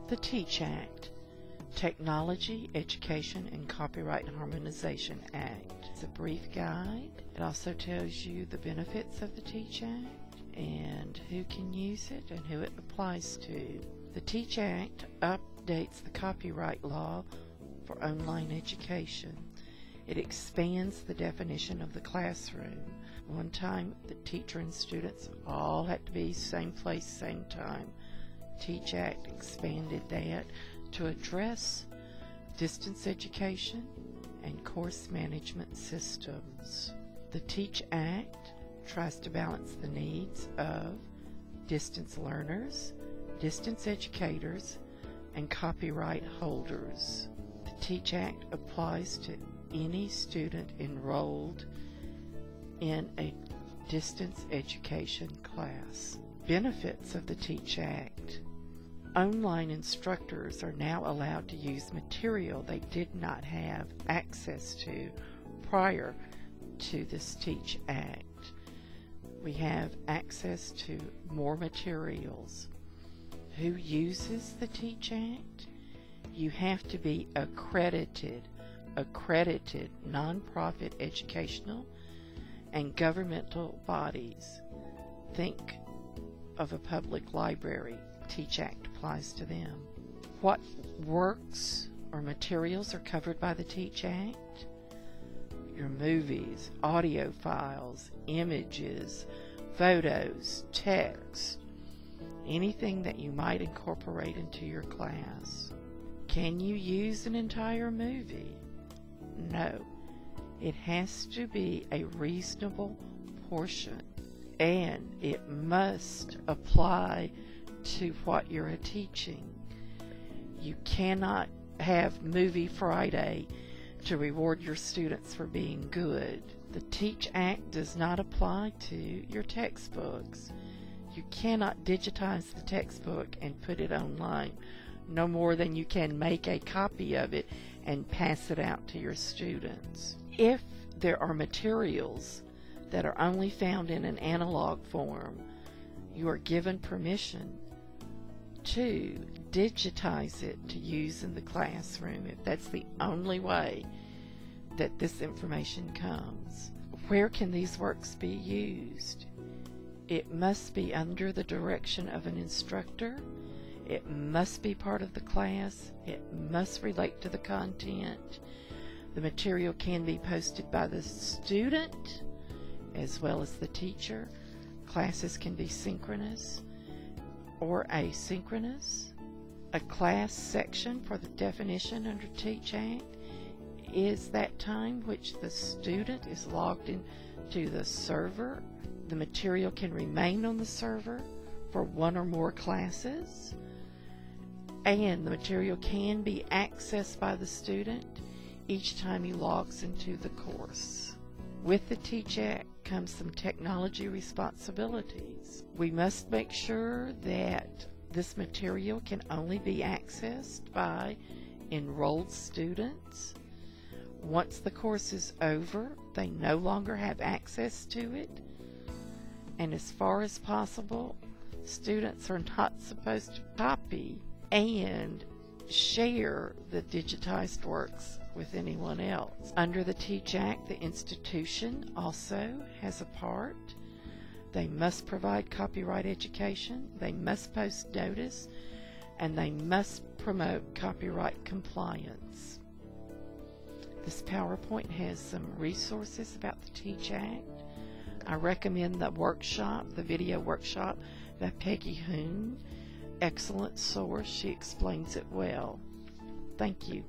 The TEACH Act, Technology, Education, and Copyright Harmonization Act. It's a brief guide. It also tells you the benefits of the TEACH Act and who can use it and who it applies to. The TEACH Act updates the copyright law for online education. It expands the definition of the classroom. One time, the teacher and students all had to be same place, same time. TEACH Act expanded that to address distance education and course management systems. The TEACH Act tries to balance the needs of distance learners, distance educators, and copyright holders. The TEACH Act applies to any student enrolled in a distance education class. Benefits of the TEACH Act. Online instructors are now allowed to use material they did not have access to prior to this TEACH Act. We have access to more materials. Who uses the TEACH Act? You have to be accredited nonprofit educational and governmental bodies. Think of a public library. TEACH Act applies to them. What works or materials are covered by the TEACH Act? Your movies, audio files, images, photos, text, anything that you might incorporate into your class. Can you use an entire movie? No. It has to be a reasonable portion, and it must apply to what you're teaching. You cannot have Movie Friday to reward your students for being good. The TEACH Act does not apply to your textbooks. You cannot digitize the textbook and put it online, no more than you can make a copy of it and pass it out to your students. If there are materials that are only found in an analog form, you are given permission to digitize it to use in the classroom if that's the only way that this information comes. Where can these works be used? It must be under the direction of an instructor. It must be part of the class. It must relate to the content. The material can be posted by the student as well as the teacher. Classes can be synchronous or asynchronous. A class section for the definition under TEACH Act is that time which the student is logged into the server. The material can remain on the server for one or more classes, and the material can be accessed by the student each time he logs into the course. With the TEACH Act comes some technology responsibilities. We must make sure that this material can only be accessed by enrolled students. Once the course is over, they no longer have access to it. And as far as possible, students are not supposed to copy and share the digitized works with anyone else. Under the TEACH Act, the institution also has a part. They must provide copyright education, they must post notice, and they must promote copyright compliance. This PowerPoint has some resources about the TEACH Act. I recommend the workshop, the video workshop by Peggy Hoon. Excellent source. She explains it well. Thank you.